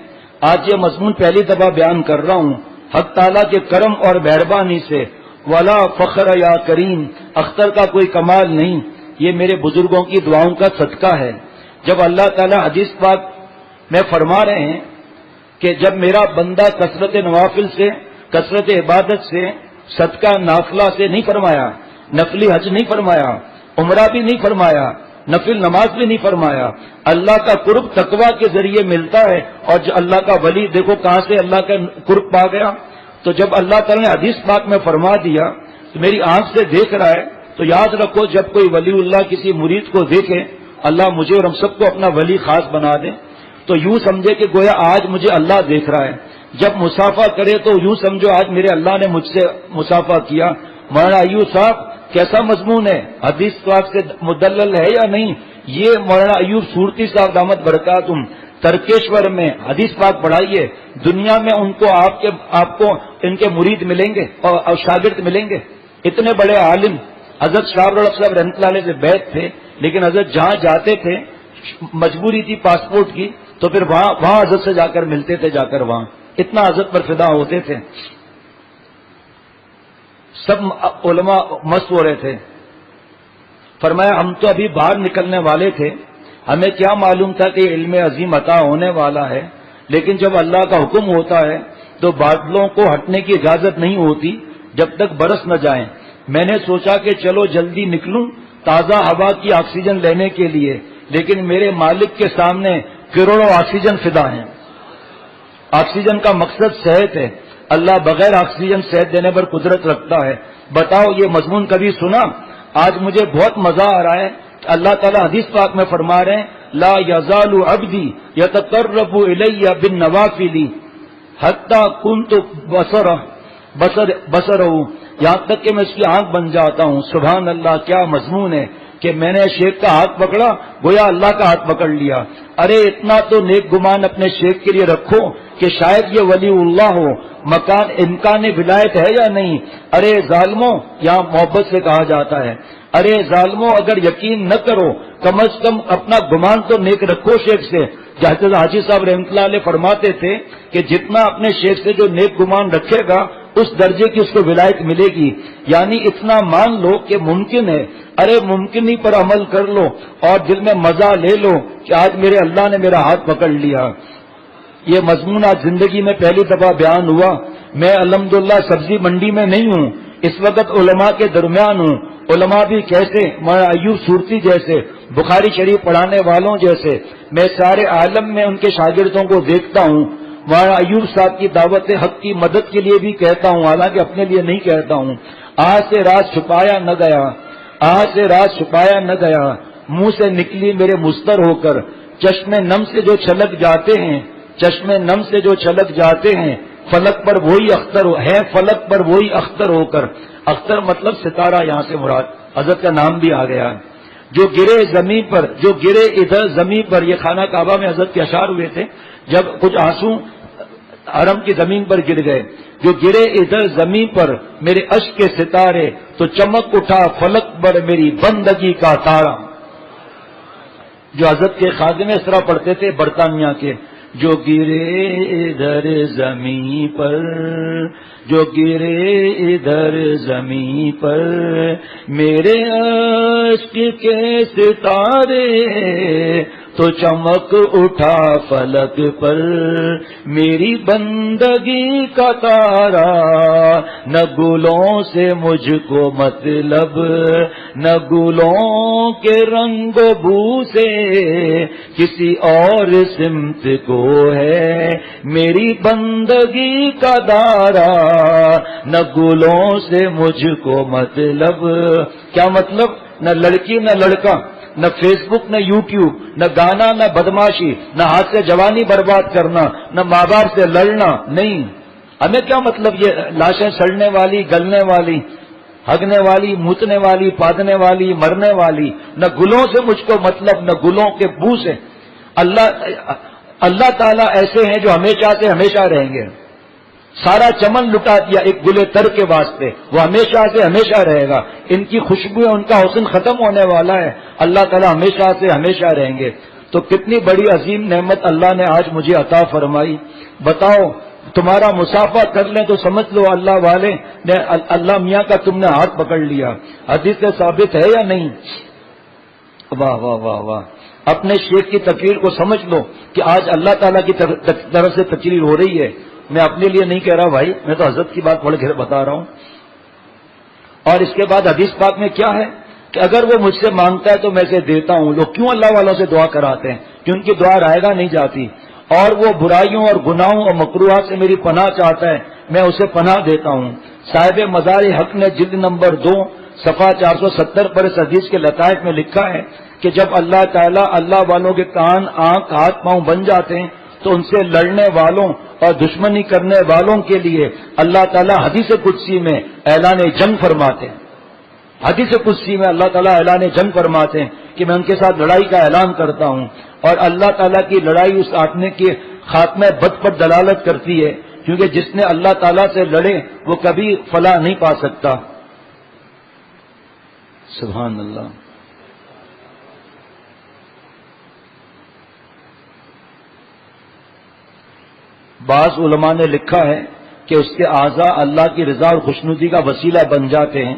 آج یہ مضمون پہلی دفعہ بیان کر رہا ہوں. حق تعالیٰ کے کرم اور مہربانی سے, ولا فخر یا کریم, اختر کا کوئی کمال نہیں, یہ میرے بزرگوں کی دعاؤں کا صدقہ ہے. جب اللہ تعالیٰ حدیث پاک میں فرما رہے ہیں کہ جب میرا بندہ کثرت نوافل سے, کثرت عبادت سے, صدقہ نافلہ سے نہیں فرمایا, نفلی حج نہیں فرمایا, عمرہ بھی نہیں فرمایا, نفل نماز بھی نہیں فرمایا, اللہ کا قرب تقویٰ کے ذریعے ملتا ہے. اور جو اللہ کا ولی دیکھو کہاں سے اللہ کا قرب پا گیا. تو جب اللہ تعالیٰ نے حدیث پاک میں فرما دیا تو میری آنکھ سے دیکھ رہا ہے, تو یاد رکھو جب کوئی ولی اللہ کسی مرید کو دیکھے, اللہ مجھے اور ہم سب کو اپنا ولی خاص بنا دے, تو یوں سمجھے کہ گویا آج مجھے اللہ دیکھ رہا ہے. جب مصافحہ کرے تو یوں سمجھو آج میرے اللہ نے مجھ سے مصافحہ کیا. مولانا ایوب صاحب کیسا مضمون ہے, حدیث پاک سے مدلل ہے یا نہیں. یہ مولانا ایوب صورتی صاحب دامت برکاتہم ترکیشور میں حدیث پاک پڑھائیے. دنیا میں ان کو آپ کو ان کے مرید ملیں گے اور شاگرد ملیں گے. اتنے بڑے عالم حضرت شاہ صاحب رحمۃ اللہ علیہ سے بیعت تھے, لیکن حضرت جہاں جاتے تھے مجبوری تھی پاسپورٹ کی, تو پھر وہاں حضرت سے جا کر ملتے تھے, جا کر وہاں اتنا حضرت پر فدا ہوتے تھے. سب علماء مست ہو رہے تھے. فرمایا ہم تو ابھی باہر نکلنے والے تھے, ہمیں کیا معلوم تھا کہ علم عظیم عطا ہونے والا ہے, لیکن جب اللہ کا حکم ہوتا ہے تو بادلوں کو ہٹنے کی اجازت نہیں ہوتی جب تک برس نہ جائیں. میں نے سوچا کہ چلو جلدی نکلوں تازہ ہوا کی آکسیجن لینے کے لیے, لیکن میرے مالک کے سامنے کروڑوں آکسیجن فدا ہیں. آکسیجن کا مقصد صحت ہے، اللہ بغیر آکسیجن صحت دینے پر قدرت رکھتا ہے۔ بتاؤ یہ مضمون کبھی سنا؟ آج مجھے بہت مزہ آ رہا ہے کہ اللہ تعالیٰ حدیث پاک میں فرما رہے ہیں لا یزال عبدی یتقرب الی بالنوافل حتی کنت بصرہ، یہاں تک کہ میں اس کی آنکھ بن جاتا ہوں۔ سبحان اللہ، کیا مضمون ہے کہ میں نے شیخ کا ہاتھ پکڑا، گویا اللہ کا ہاتھ پکڑ لیا۔ ارے اتنا تو نیک گمان اپنے شیخ کے لیے رکھو کہ شاید یہ ولی اللہ ہو، مکان امکان ولایت ہے یا نہیں۔ ارے ظالموں، یہاں محبت سے کہا جاتا ہے، ارے ظالموں اگر یقین نہ کرو کم از کم اپنا گمان تو نیک رکھو شیخ سے۔ حضرت حاجی صاحب رحمۃ اللہ علیہ فرماتے تھے کہ جتنا اپنے شیخ سے جو نیک گمان رکھے گا اس درجے کی اس کو ولایت ملے گی، یعنی اتنا مان لو کہ ممکن ہے۔ ارے ممکن ہی پر عمل کر لو اور دل میں مزہ لے لو کہ آج میرے اللہ نے میرا ہاتھ پکڑ لیا۔ یہ مضمون آج زندگی میں پہلی دفعہ بیان ہوا۔ میں الحمدللہ سبزی منڈی میں نہیں ہوں، اس وقت علماء کے درمیان ہوں۔ علماء بھی کیسے، مولانا ایوب سورتی جیسے، بخاری شریف پڑھانے والوں جیسے، میں سارے عالم میں ان کے شاگردوں کو دیکھتا ہوں۔ مولانا ایوب صاحب کی دعوت حق کی مدد کے لیے بھی کہتا ہوں، حالانکہ اپنے لیے نہیں کہتا ہوں۔ آج سے راز چھپایا نہ گیا، آج سے راز چھپایا نہ گیا، منہ سے نکلی میرے مستر ہو کر، چشم نم سے جو چھلک جاتے ہیں، چشم نم سے جو چھلک جاتے ہیں، فلک پر وہی اختر ہے، فلک پر وہی اختر ہو کر۔ اختر مطلب ستارہ، یہاں سے مراد حضرت کا نام بھی آ گیا۔ جو گرے زمین پر، جو گرے ادھر زمین پر، یہ خانہ کعبہ میں حضرت کے اشعار ہوئے تھے جب کچھ آنسو حرم کی زمین پر گر گئے۔ جو گرے ادھر زمین پر میرے اشک کے ستارے، تو چمک اٹھا فلک پر میری بندگی کا تارا۔ جو حضرت کے خادم اس طرح پڑھتے تھے برطانیہ کے، جو گرے ادھر زمین پر، جو گرے ادھر زمین پر میرے عشق کے ستارے، تو چمک اٹھا فلک پر میری بندگی کا تارا۔ نہ گلوں سے مجھ کو مطلب، نہ گلوں کے رنگ و بو سے کسی اور سمت کو ہے میری بندگی کا دارا۔ نہ گلوں سے مجھ کو مطلب، کیا مطلب؟ نہ لڑکی نہ لڑکا، نہ فیس بک نہ یوٹیوب، نہ گانا نہ بدماشی، نہ ہاتھ سے جوانی برباد کرنا، نہ ماں باپ سے لڑنا، نہیں۔ ہمیں کیا مطلب یہ لاشیں سڑنے والی، گلنے والی، ہگنے والی، موتنے والی، پادنے والی، مرنے والی۔ نہ گلوں سے مجھ کو مطلب، نہ گلوں کے بو سے۔ اللہ تعالیٰ ایسے ہیں جو ہمیشہ سے ہمیشہ رہیں گے۔ سارا چمن لٹا دیا ایک گلے تر کے واسطے، وہ ہمیشہ سے ہمیشہ رہے گا۔ ان کی خوشبو، ان کا حسن ختم ہونے والا ہے، اللہ تعالیٰ ہمیشہ سے ہمیشہ رہیں گے۔ تو کتنی بڑی عظیم نعمت اللہ نے آج مجھے عطا فرمائی۔ بتاؤ، تمہارا مسافہ کر لیں تو سمجھ لو اللہ والے نے، اللہ میاں کا تم نے ہاتھ پکڑ لیا۔ حدیث سے ثابت ہے یا نہیں؟ واہ واہ واہ واہ! اپنے شیخ کی تقریر کو سمجھ لو کہ آج اللہ تعالیٰ کی طرف سے تقریر ہو رہی ہے۔ میں اپنے لیے نہیں کہہ رہا بھائی، میں تو حضرت کی بات پڑھ کے بتا رہا ہوں۔ اور اس کے بعد حدیث پاک میں کیا ہے کہ اگر وہ مجھ سے مانگتا ہے تو میں اسے دیتا ہوں۔ لوگ کیوں اللہ والوں سے دعا کراتے ہیں؟ کہ ان کی دعا رائے گا نہیں جاتی۔ اور وہ برائیوں اور گناہوں اور مکروہات سے میری پناہ چاہتا ہے، میں اسے پناہ دیتا ہوں۔ صاحب مزار حق نے جلد نمبر 2 صفحہ 470 پر اس حدیث کے لطائف میں لکھا ہے کہ جب اللہ تعالیٰ اللہ والوں کے کان، آنکھ، ہاتھ، پاؤں بن جاتے ہیں تو ان سے لڑنے والوں اور دشمنی کرنے والوں کے لیے اللہ تعالیٰ حدیث قدسی میں اعلان جنگ فرماتے ہیں۔ حدیث قدسی میں اللہ تعالیٰ اعلان جنگ فرماتے ہیں کہ میں ان کے ساتھ لڑائی کا اعلان کرتا ہوں، اور اللہ تعالیٰ کی لڑائی اس آدمی کے خاتمہ بد پر دلالت کرتی ہے، کیونکہ جس نے اللہ تعالیٰ سے لڑے وہ کبھی فلاح نہیں پا سکتا۔ سبحان اللہ۔ بعض علماء نے لکھا ہے کہ اس کے اعضاء اللہ کی رضا اور خوشنودی کا وسیلہ بن جاتے ہیں،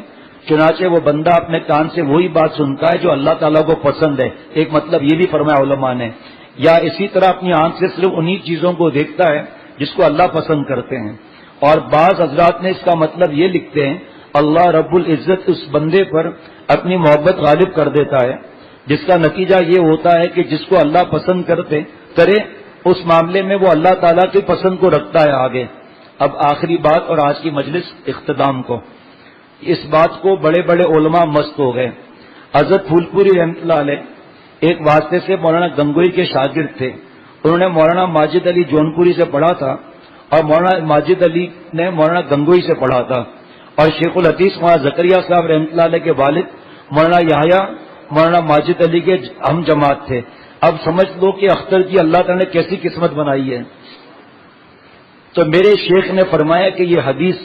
چنانچہ وہ بندہ اپنے کان سے وہی بات سنتا ہے جو اللہ تعالیٰ کو پسند ہے۔ ایک مطلب یہ بھی فرمایا علماء نے، یا اسی طرح اپنی آنکھ سے صرف انہی چیزوں کو دیکھتا ہے جس کو اللہ پسند کرتے ہیں۔ اور بعض حضرات نے اس کا مطلب یہ لکھتے ہیں، اللہ رب العزت اس بندے پر اپنی محبت غالب کر دیتا ہے، جس کا نتیجہ یہ ہوتا ہے کہ جس کو اللہ پسند کرے اس معاملے میں وہ اللہ تعالیٰ کی پسند کو رکھتا ہے آگے۔ اب آخری بات اور آج کی مجلس اختتام کو، اس بات کو بڑے بڑے علماء مست ہو گئے۔ حضرت پھول پوری رحمۃ اللہ علیہ ایک واسطے سے مولانا گنگوئی کے شاگرد تھے، انہوں نے مولانا ماجد علی جونپوری سے پڑھا تھا اور مولانا ماجد علی نے مولانا گنگوئی سے پڑھا تھا، اور شیخ الحدیث مولانا زکریا صاحب رحمۃ اللہ علیہ کے والد مولانا یحییٰ مولانا ماجد علی کے ہم جماعت تھے۔ اب سمجھ لو کہ اختر کی اللہ تعالیٰ نے کیسی قسمت بنائی ہے۔ تو میرے شیخ نے فرمایا کہ یہ حدیث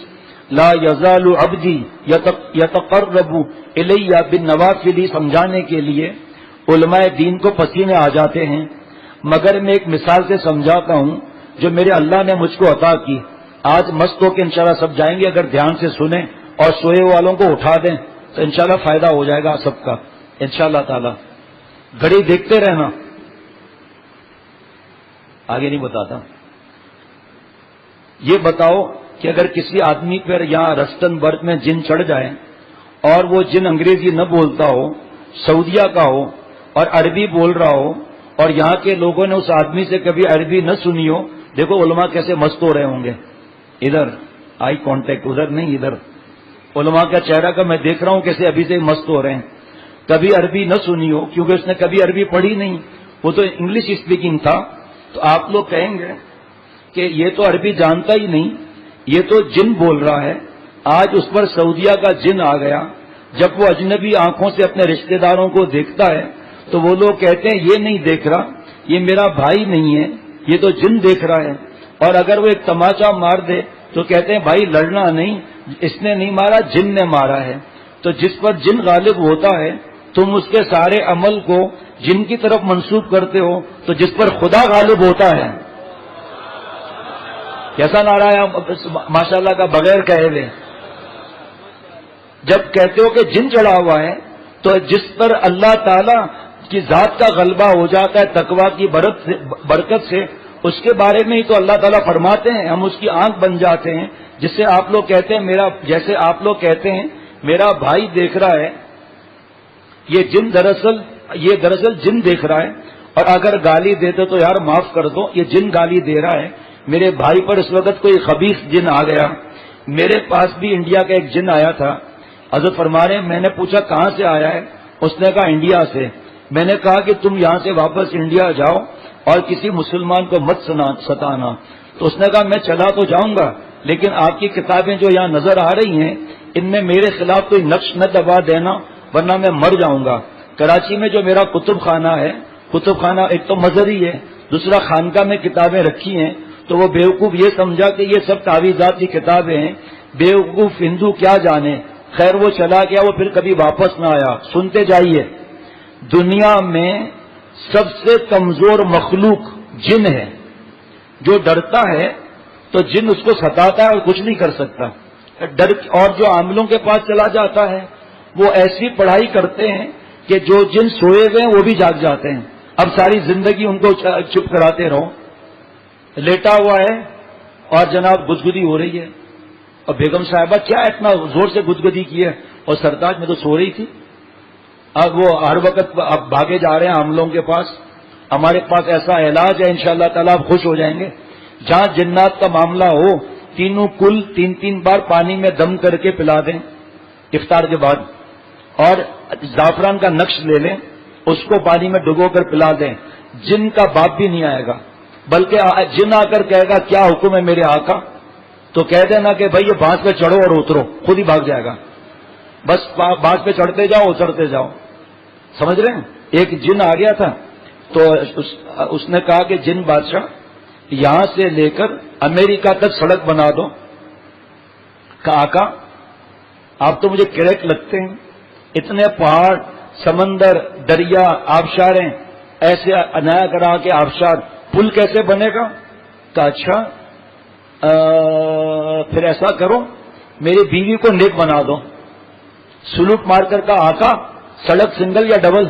لا یزال عبدی یتقرب الی بالنوافل سمجھانے کے لیے علماء دین کو پسینے آ جاتے ہیں، مگر میں ایک مثال سے سمجھاتا ہوں جو میرے اللہ نے مجھ کو عطا کی۔ آج مست ہو کے انشاءاللہ سب جائیں گے، اگر دھیان سے سنیں اور سوئے والوں کو اٹھا دیں تو انشاءاللہ فائدہ ہو جائے گا سب کا انشاءاللہ تعالی۔ گھڑی دیکھتے رہنا، آگے نہیں بتاتا۔ یہ بتاؤ کہ اگر کسی آدمی پر یہاں رسٹن برگ میں جن چڑھ جائے اور وہ جن انگریزی نہ بولتا ہو، سعودیہ کا ہو اور عربی بول رہا ہو، اور یہاں کے لوگوں نے اس آدمی سے کبھی عربی نہ سنی ہو، دیکھو علماء کیسے مست ہو رہے ہوں گے۔ ادھر آئی کانٹیکٹ، ادھر نہیں ادھر، علماء کا چہرہ کا میں دیکھ رہا ہوں کیسے ابھی سے مست ہو رہے ہیں۔ کبھی عربی نہ سنی ہو کیونکہ اس نے کبھی عربی پڑھی نہیں، وہ تو انگلش اسپیکنگ تھا، تو آپ لوگ کہیں گے کہ یہ تو عربی جانتا ہی نہیں، یہ تو جن بول رہا ہے۔ آج اس پر سعودیہ کا جن آ گیا، جب وہ اجنبی آنکھوں سے اپنے رشتہ داروں کو دیکھتا ہے تو وہ لوگ کہتے ہیں یہ نہیں دیکھ رہا، یہ میرا بھائی نہیں ہے، یہ تو جن دیکھ رہا ہے۔ اور اگر وہ ایک تماچا مار دے تو کہتے ہیں بھائی لڑنا نہیں، اس نے نہیں مارا، جن نے مارا ہے۔ تو جس پر جن غالب ہوتا ہے تم اس کے سارے عمل کو جن کی طرف منسوب کرتے ہو، تو جس پر خدا غالب ہوتا ہے، کیسا نعرہ ہے ماشاءاللہ کا بغیر کہے ہوئے، جب کہتے ہو کہ جن چڑھا ہوا ہے تو جس پر اللہ تعالی کی ذات کا غلبہ ہو جاتا ہے تقویٰ کی برکت سے، اس کے بارے میں ہی تو اللہ تعالیٰ فرماتے ہیں ہم اس کی آنکھ بن جاتے ہیں، جس سے آپ لوگ کہتے ہیں میرا، جیسے آپ لوگ کہتے ہیں میرا بھائی دیکھ رہا ہے، یہ دراصل جن دیکھ رہا ہے۔ اور اگر گالی دیتے تو یار معاف کر دو، یہ جن گالی دے رہا ہے، میرے بھائی پر اس وقت کوئی خبیث جن آ گیا۔ میرے پاس بھی انڈیا کا ایک جن آیا تھا، حضرت فرما رہے ہیں، میں نے پوچھا کہاں سے آیا ہے، اس نے کہا انڈیا سے۔ میں نے کہا کہ تم یہاں سے واپس انڈیا جاؤ اور کسی مسلمان کو مت ستانا۔ تو اس نے کہا میں چلا تو جاؤں گا، لیکن آپ کی کتابیں جو یہاں نظر آ رہی ہیں ان میں میرے خلاف کوئی نقش نہ دبا دینا ورنہ میں مر جاؤں گا۔ کراچی میں جو میرا کتب خانہ ہے، کتب خانہ ایک تو مظہری ہے، دوسرا خانقاہ میں کتابیں رکھی ہیں، تو وہ بیوقوف یہ سمجھا کہ یہ سب تعویذات کی کتابیں ہیں، بیوقوف ہندو کیا جانے۔ خیر وہ چلا گیا، وہ پھر کبھی واپس نہ آیا۔ سنتے جائیے، دنیا میں سب سے کمزور مخلوق جن ہے، جو ڈرتا ہے تو جن اس کو ستاتا ہے اور کچھ نہیں کر سکتا ڈر۔ اور جو عاملوں کے پاس چلا جاتا ہے وہ ایسی پڑھائی کرتے ہیں کہ جو جن سوئے ہوئے ہیں وہ بھی جاگ جاتے ہیں۔ اب ساری زندگی ان کو چپ کراتے رہو، لیٹا ہوا ہے اور جناب گدگدی ہو رہی ہے، اور بیگم صاحبہ کیا اتنا زور سے گدگدی کی ہے، اور سرتاج میں تو سو رہی تھی۔ اب وہ ہر وقت اب بھاگے جا رہے ہیں عاملوں کے پاس۔ ہمارے پاس ایسا علاج ہے انشاءاللہ تعالیٰ آپ خوش ہو جائیں گے، جہاں جنات کا معاملہ ہو تینوں کل تین بار پانی میں دم کر کے پلا دیں افطار کے بعد، اور زعفران کا نقش لے لیں، اس کو پانی میں ڈبو کر پلا دیں، جن کا باپ بھی نہیں آئے گا، بلکہ جن آ کر کہے گا کیا حکم ہے میرے آقا، تو کہہ دینا کہ بھائی یہ بانس پہ چڑھو اور اترو، خود ہی بھاگ جائے گا۔ بس بانس پہ چڑھتے جاؤ اترتے جاؤ، سمجھ رہے ہیں۔ ایک جن آ گیا تھا تو اس نے کہا کہ جن بادشاہ یہاں سے لے کر امریکہ تک سڑک بنا دو۔ کہا آقا آپ تو مجھے کریک لگتے ہیں، اتنے پہاڑ، سمندر، دریا، آبشاریں، ایسے نیا کرا کے آبشار، پل کیسے بنے گا؟ کہا اچھا پھر ایسا کرو میری بیوی کو نیک بنا دو۔ سلوٹ مار کر کہا آقا سڑک سنگل یا ڈبل؟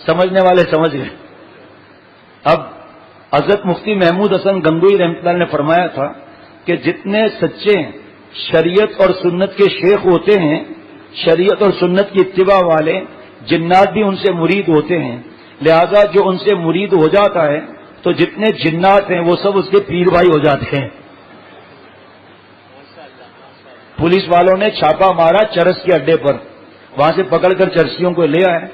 سمجھنے والے سمجھ گئے۔ اب حضرت مفتی محمود حسن گنگوئی رحمۃ اللہ نے فرمایا تھا کہ جتنے سچے شریعت اور سنت کے شیخ ہوتے ہیں، شریعت اور سنت کی اتباع والے، جنات بھی ان سے مرید ہوتے ہیں، لہذا جو ان سے مرید ہو جاتا ہے تو جتنے جنات ہیں وہ سب اس کے پیر بھائی ہو جاتے ہیں. پولیس والوں نے چھاپا مارا چرس کے اڈے پر, وہاں سے پکڑ کر چرسیوں کو لے آئے,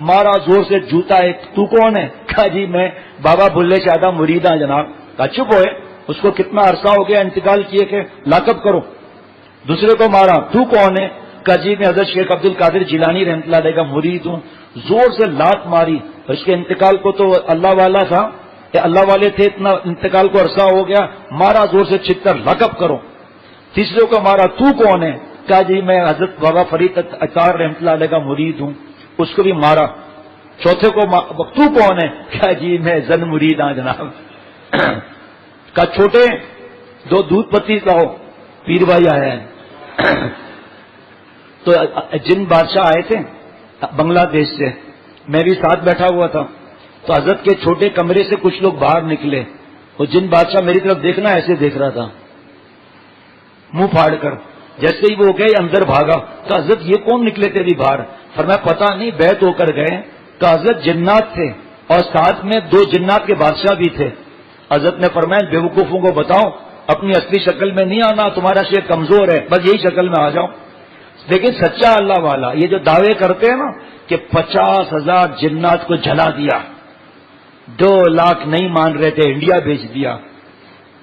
مارا زور سے جوتا ہے, تو کون ہے؟ کہا جی میں بابا بلے شاہ مرید ہوں جناب. کہا چپ ہوئے, اس کو کتنا عرصہ ہو گیا انتقال کیے کہ لاکب کرو. دوسرے کو مارا, تو کون ہے؟ کہا جی میں حضرت شیخ عبد القادر جیلانی رحمۃ اللہ علیہ کا مرید ہوں. زور سے لات ماری, اس کے انتقال کو تو اللہ والا تھا, اللہ والے تھے, اتنا انتقال کو عرصہ ہو گیا, مارا زور سے چھکر لاکب کرو. تیسرے کو مارا, تو کون ہے؟ کہا جی میں حضرت بابا فرید اطار رحمۃ اللہ علیہ کا مرید ہوں. اس کو بھی مارا. چوتھے کو تو کون ہے؟ کہا جی میں زن مرید ہوں جناب. کہا چھوٹے دو دودھ پتی لاؤ, پیر بھائی آیا ہے. تو جن بادشاہ آئے تھے بنگلہ دیش سے, میں بھی ساتھ بیٹھا ہوا تھا, تو حضرت کے چھوٹے کمرے سے کچھ لوگ باہر نکلے. وہ جن بادشاہ میری طرف دیکھنا ایسے دیکھ رہا تھا منہ پھاڑ کر. جیسے ہی وہ گئے اندر بھاگا. تو حضرت یہ کون نکلے تھے بھی باہر؟ فرمایا پتہ نہیں, بیعت ہو کر گئے. کہ حضرت جنات تھے اور ساتھ میں دو جنات کے بادشاہ بھی تھے. حضرت نے فرمایا بیوقوفوں کو بتاؤ اپنی اصلی شکل میں نہیں آنا, تمہارا شیخ کمزور ہے, بس یہی شکل میں آ جاؤ. لیکن سچا اللہ والا یہ جو دعوے کرتے ہیں نا کہ 50,000 جنات کو جلا دیا, 2 لاکھ نہیں مان رہے تھے انڈیا بھیج دیا,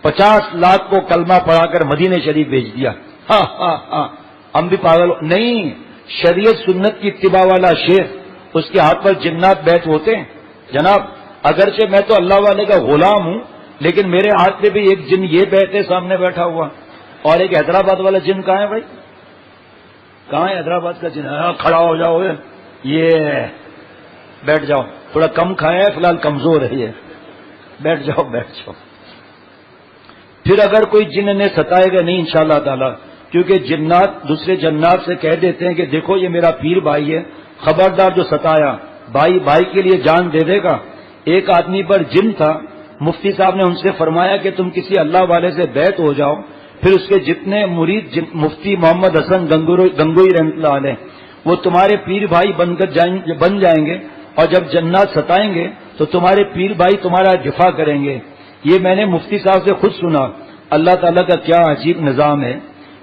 50 لاکھ کو کلمہ پڑھا کر مدینہ شریف بھیج دیا. ہاں ہاں ہاں, ہم بھی پاگل نہیں. شریعت سنت کی اتباع والا شیخ, اس کے ہاتھ پر جنات بیت ہوتے ہیں جناب. اگرچہ میں تو اللہ والے کا غلام ہوں, لیکن میرے ہاتھ پہ بھی ایک جن یہ بیت ہے سامنے بیٹھا ہوا, اور ایک حیدرآباد والا جن کہاں ہے بھائی؟ کہاں ہے حیدرآباد کا جن؟ کھڑا ہو جاؤ, یہ بیٹھ جاؤ, تھوڑا کم کھایا ہے فی الحال, کمزور ہے یہ, بیٹھ جاؤ بیٹھ جاؤ. پھر اگر کوئی جن نے ستائے گا نہیں انشاءاللہ تعالی, کیونکہ جنات دوسرے جنات سے کہہ دیتے ہیں کہ دیکھو یہ میرا پیر بھائی ہے, خبردار جو ستایا بھائی بھائی کے لیے جان دے دے گا. ایک آدمی پر جن تھا, مفتی صاحب نے ان سے فرمایا کہ تم کسی اللہ والے سے بیعت ہو جاؤ, پھر اس کے جتنے مرید مفتی محمد حسن گنگوئی رحمۃ اللہ علیہ وہ تمہارے پیر بھائی بن جائیں گے, اور جب جنات ستائیں گے تو تمہارے پیر بھائی تمہارا دفاع کریں گے. یہ میں نے مفتی صاحب سے خود سنا. اللہ تعالیٰ کا کیا عجیب نظام ہے.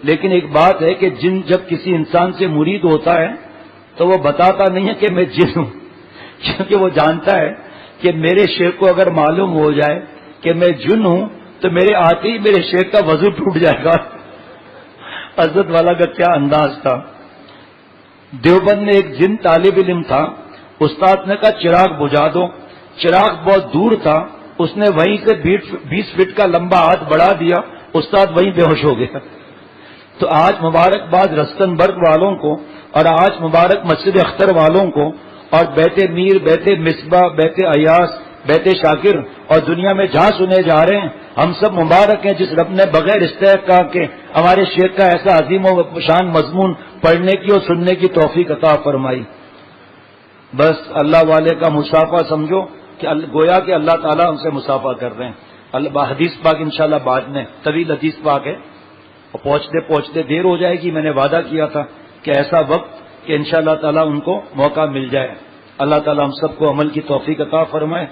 لیکن ایک بات ہے کہ جن جب کسی انسان سے مرید ہوتا ہے تو وہ بتاتا نہیں ہے کہ میں جن ہوں, کیونکہ وہ جانتا ہے کہ میرے شیخ کو اگر معلوم ہو جائے کہ میں جن ہوں تو میرے آتے ہی میرے شیخ کا وضو ٹوٹ جائے گا. حضرت والا کا کیا انداز تھا. دیوبند میں ایک جن طالب علم تھا, استاد نے کہا چراغ بجھا دو. چراغ بہت دور تھا, اس نے وہیں سے 20 فٹ کا لمبا ہاتھ بڑھا دیا, استاد وہیں بے ہوش ہو گیا. تو آج مبارکباد رستن برگ والوں کو, اور آج مبارک مسجد اختر والوں کو, اور بیت میر, بیت مصباح, بیت ایاس, بیت شاکر, اور دنیا میں جہاں سنے جا رہے ہیں, ہم سب مبارک ہیں جس رب نے بغیر استحقاق کے ہمارے شیخ کا ایسا عظیم و شان مضمون پڑھنے کی اور سننے کی توفیق عطا فرمائی. بس اللہ والے کا مصافحہ سمجھو کہ گویا کہ اللہ تعالیٰ ہم سے مصافحہ کر رہے ہیں. حدیث پاک انشاءاللہ بعد میں طویل حدیث پاک ہے, اور پہنچتے پہنچتے دیر ہو جائے گی. میں نے وعدہ کیا تھا کہ ایسا وقت کہ انشاءاللہ تعالیٰ ان کو موقع مل جائے. اللہ تعالیٰ ہم سب کو عمل کی توفیق عطا فرمائے.